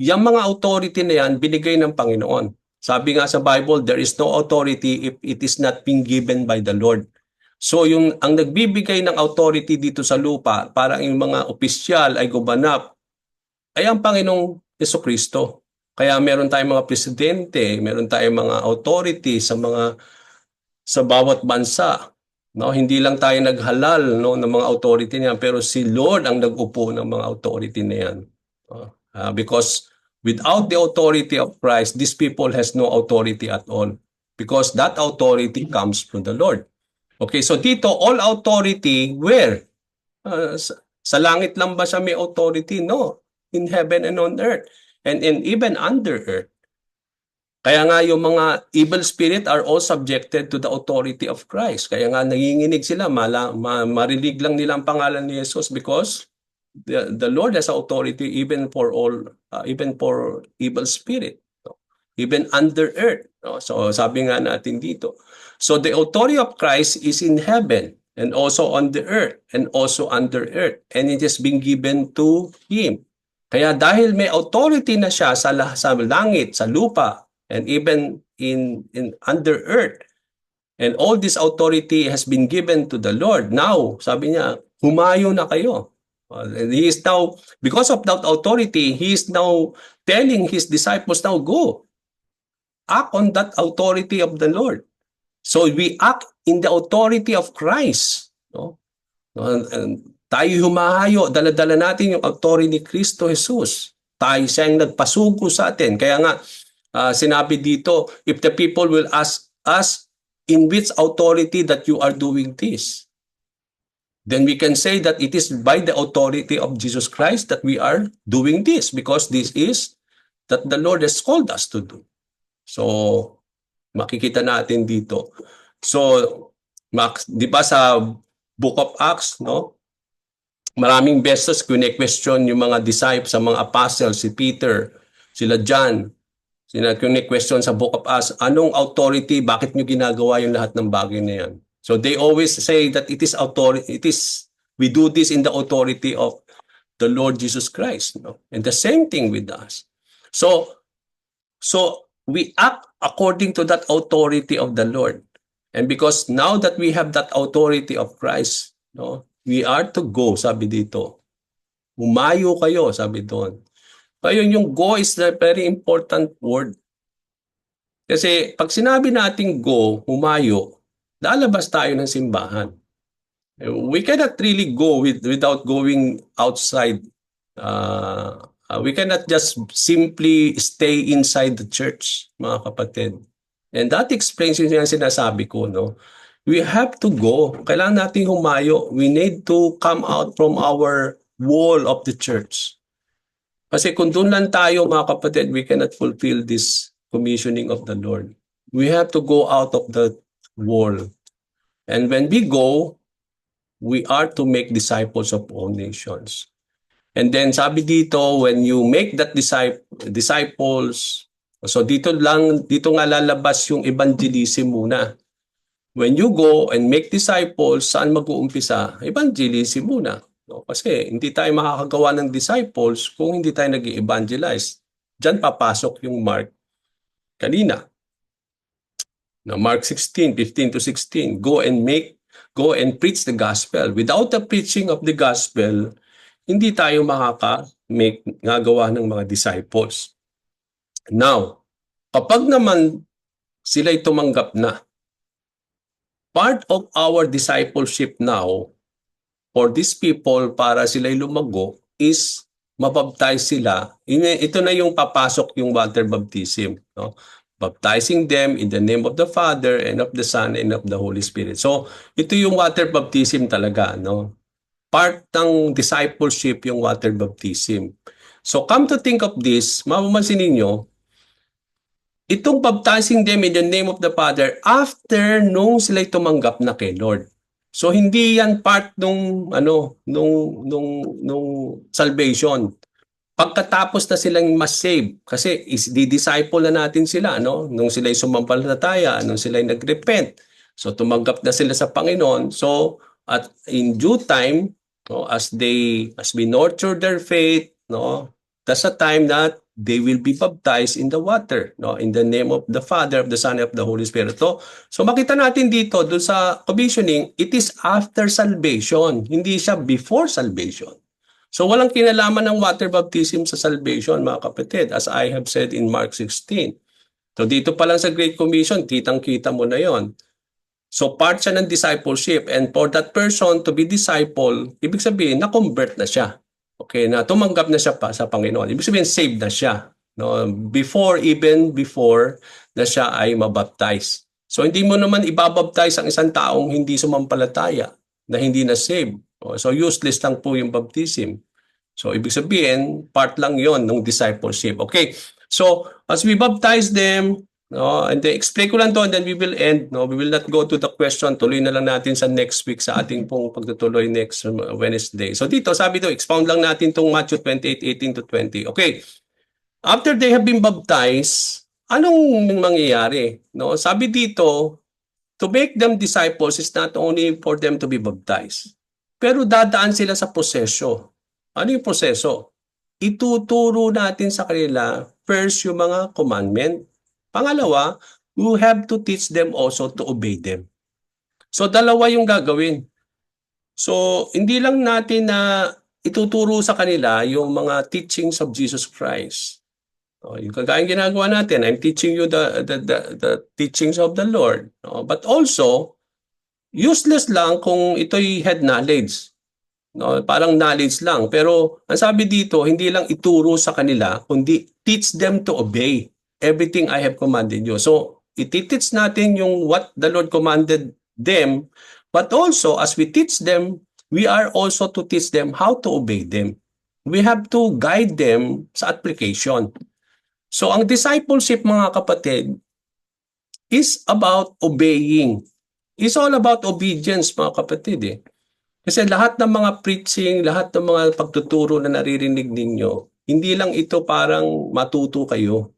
Yung mga authority na yan, binigay ng Panginoon. Sabi nga sa Bible, there is no authority if it is not being given by the Lord. So ang nagbibigay ng authority dito sa lupa para yung mga opisyal ay gumanap ay ang Panginoong Jesucristo. Kaya meron tayong mga presidente, meron tayong mga authority sa bawat bansa. No, hindi lang tayo naghalal no ng mga authority niyan, pero si Lord ang nag-upo ng mga authority na yan. Because Without the authority of Christ, these people has no authority at all because that authority comes from the Lord. Okay, so dito, all authority, where? Sa langit lang ba siya may authority? No. In heaven and on earth. And even under earth. Kaya nga yung mga evil spirit are all subjected to the authority of Christ. Kaya nga nanginginig sila, marinig lang nila ang pangalan ni Jesus because the Lord has authority even for even for evil spirit, even under earth. So sabi nga natin dito. So the authority of Christ is in heaven and also on the earth and also under earth, and it has been given to Him. Kaya dahil may authority na siya sa langit, sa lupa, and even in under earth, and all this authority has been given to the Lord. Now, sabi niya, humayo na kayo. And He is now, because of that authority, He is now telling His disciples, now go. Act on that authority of the Lord. So we act in the authority of Christ. No? And tayo humahayo, dala-dala natin yung authority ni Kristo Jesus. Tayo siyang nagpasugo sa atin. Kaya nga, sinabi dito, if the people will ask us, in which authority that you are doing this? Then we can say that it is by the authority of Jesus Christ that we are doing this, because this is that the Lord has called us to do. So, makikita natin dito. So, di ba sa Book of Acts, no? Maraming beses kine-question yung mga disciples, sa mga apostles, si Peter, sila John, kine-question sa Book of Acts, anong authority, bakit nyo ginagawa yung lahat ng bagay na yan? So they always say that it is authority, we do this in the authority of the Lord Jesus Christ. No? And the same thing with us. So we act according to that authority of the Lord. And because now that we have that authority of Christ, no, we are to go, sabi dito. Humayo kayo, sabi doon. Kaya yung go is a very important word. Kasi pag sinabi nating go, humayo, lalabas tayo ng simbahan. We cannot really go without going outside. We cannot just simply stay inside the church, mga kapatid. And that explains yung sinasabi ko, no? We have to go. Kailangan nating humayo. We need to come out from our wall of the church. Kasi kung doon lang tayo, mga kapatid, we cannot fulfill this commissioning of the Lord. We have to go out of the wall. And when we go, we are to make disciples of all nations. And then sabi dito, when you make that disciples, so dito nga lalabas yung evangelism muna. When you go and make disciples, saan mag-uumpisa? Evangelism muna. No? Kasi hindi tayo makakagawa ng disciples kung hindi tayo nag-evangelize. Diyan papasok yung Mark kanina. Na Mark 16:15-16, go and preach the gospel. Without the preaching of the gospel, hindi tayo makaka-gagawa ng mga disciples. Now, kapag naman sila'y tumanggap na, part of our discipleship now for these people para sila'y lumago is mabaptize sila. Ito na yung papasok yung water baptism. No? Baptizing them in the name of the Father and of the Son and of the Holy Spirit. So, ito yung water baptism talaga. No? Part ng discipleship yung water baptism. So, come to think of this, mapapansin ninyo, itong baptizing them in the name of the Father after nung sila'y tumanggap na kay Lord. So hindi yan part nung salvation. Pagkatapos na silang ma-save, kasi di-disciple na natin sila, no? Nung sila'y sumampalataya, nung sila'y nag-repent. So tumanggap na sila sa Panginoon. So at in due time, no, as we nurture their faith, no, that's a time that they will be baptized in the water, no, in the name of the Father, of the Son, of the Holy Spirit. So makita natin dito doon sa commissioning, it is after salvation, hindi siya before salvation. So walang kinalaman ng water baptism sa salvation, mga kapatid, as I have said in Mark 16. So dito pa lang sa Great Commission, kitang-kita mo na yon. So part siya ng discipleship, and for that person to be disciple, ibig sabihin na-convert na siya. Okay, na tumanggap na siya pa sa Panginoon. Ibig sabihin, saved na siya. no, even before na siya ay mabaptize. So hindi mo naman ibabaptize ang isang taong hindi sumampalataya, na hindi na saved. So useless lang po yung baptism. So ibig sabihin, part lang yon ng discipleship. Okay, so as we baptize them, no, and then explain ko lang to and then we will end. No, we will not go to the question. Tuloy na lang natin sa next week sa ating pong pagtutuloy next Wednesday. So dito, sabi to, expound lang natin tong Matthew 28:18 to 20. Okay, after they have been baptized, anong mangyayari? No, sabi dito, to make them disciples is not only for them to be baptized, pero dadaan sila sa proseso. Ano yung proseso? Ituturo natin sa kanila first yung mga commandment. Pangalawa, you have to teach them also to obey them. So dalawa yung gagawin. So hindi lang natin na ituturo sa kanila yung mga teachings of Jesus Christ. Yung kagaya ginagawa natin, I'm teaching you the teachings of the Lord. But also, useless lang kung ito'y head knowledge. No, parang knowledge lang. Pero ang sabi dito, hindi lang ituro sa kanila, kundi teach them to obey everything I have commanded you. So, iti-teach natin yung what the Lord commanded them, but also as we teach them, we are also to teach them how to obey them. We have to guide them sa application. So, ang discipleship, mga kapatid, is about obeying. It's all about obedience, mga kapatid. Kasi lahat ng mga preaching, lahat ng mga pagtuturo na naririnig ninyo, hindi lang ito parang matuto kayo.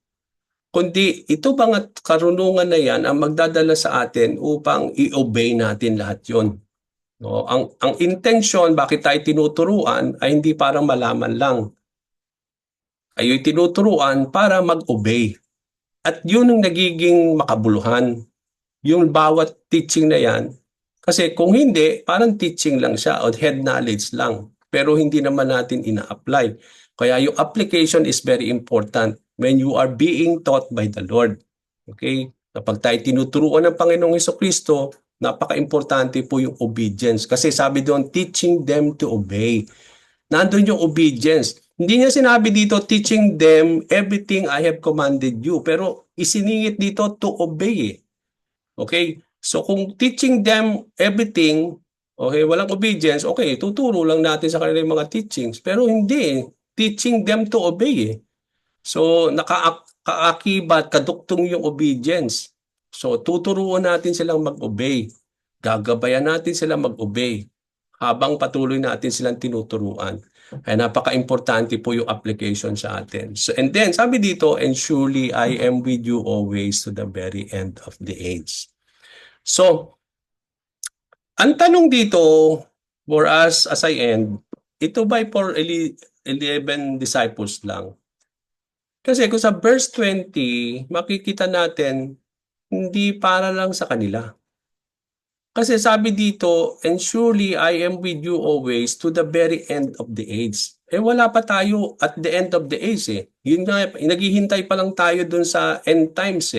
Kundi ito mga karunungan na yan ang magdadala sa atin upang i-obey natin lahat yon. No? Ang intention, bakit tayo tinuturuan, ay hindi parang malaman lang. Ayo'y tinuturuan para mag-obey. At yun ang nagiging makabuluhan. Yung bawat teaching na yan, kasi kung hindi, parang teaching lang siya o head knowledge lang. Pero hindi naman natin ina-apply. Kaya yung application is very important when you are being taught by the Lord. Okay? Kapag tayo tinuturuan ng Panginoong Hesukristo, napaka-importante po yung obedience. Kasi sabi doon, teaching them to obey. Nandun yung obedience. Hindi niya sinabi dito, teaching them everything I have commanded you. Pero isiningit dito to obey. Okay? So kung teaching them everything, okay, walang obedience, okay, tuturo lang natin sa kanila yung mga teachings. Pero hindi, teaching them to obey. So nakaakibat, kaduktong yung obedience. So tuturuan natin silang mag-obey. Gagabayan natin silang mag-obey habang patuloy natin silang tinuturuan. Ay napaka-importante po yung application sa atin. So, and then, sabi dito, and surely I am with you always to the very end of the age. So, ang tanong dito for us as I end, ito ba for 11 disciples lang? Kasi kung sa verse 20, makikita natin, hindi para lang sa kanila. Kasi sabi dito, and surely I am with you always to the very end of the age. Wala pa tayo at the end of the age Yun nga, naghihintay pa lang tayo dun sa end times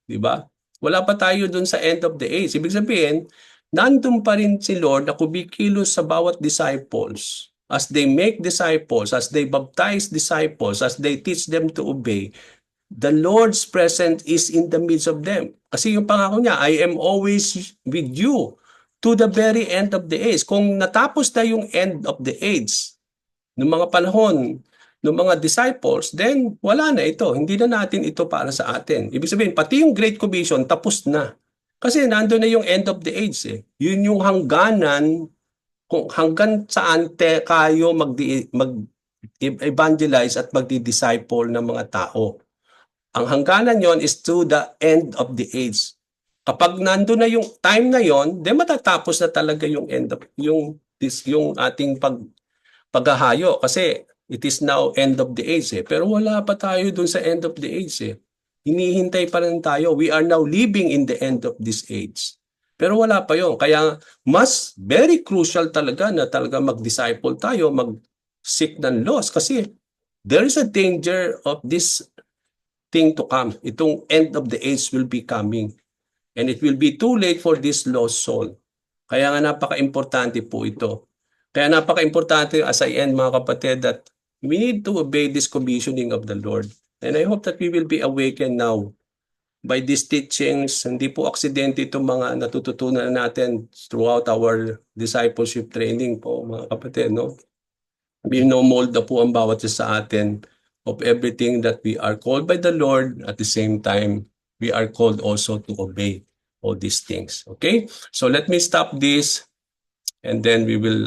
Di ba? Wala pa tayo dun sa end of the age. Ibig sabihin, nandun pa rin si Lord na kumikilos sa bawat disciples. As they make disciples, as they baptize disciples, as they teach them to obey, the Lord's presence is in the midst of them. Kasi yung pangako niya, I am always with you to the very end of the age. Kung natapos na yung end of the age, ng mga panahon, ng mga disciples, then wala na ito. Hindi na natin ito para sa atin. Ibig sabihin, pati yung Great Commission, tapos na. Kasi nandun na yung end of the age Yun yung hangganan, kung hanggang saan kayo mag-evangelize at magdi-disciple ng mga tao. Ang hangganan yon is to the end of the age. Kapag nandun na yung time na yon, then matatapos na talaga yung end of yung ating paghahayo kasi it is now end of the age Pero wala pa tayo dun sa end of the age Hinihintay pa rin tayo. We are now living in the end of this age. Pero wala pa yon. Kaya mas very crucial talaga na talaga mag-disciple tayo, mag-seek ng lost kasi there is a danger of this thing to come. Itong end of the age will be coming. And it will be too late for this lost soul. Kaya nga napaka-importante po ito. Kaya napaka-importante as I end mga kapatid that we need to obey this commissioning of the Lord. And I hope that we will be awakened now by these teachings. Hindi po aksidente itong mga natututunan natin throughout our discipleship training po, mga kapatid, no? Binomold na po ang bawat isa sa atin of everything that we are called by the Lord. At the same time, we are called also to obey all these things. Okay? So let me stop this and then we will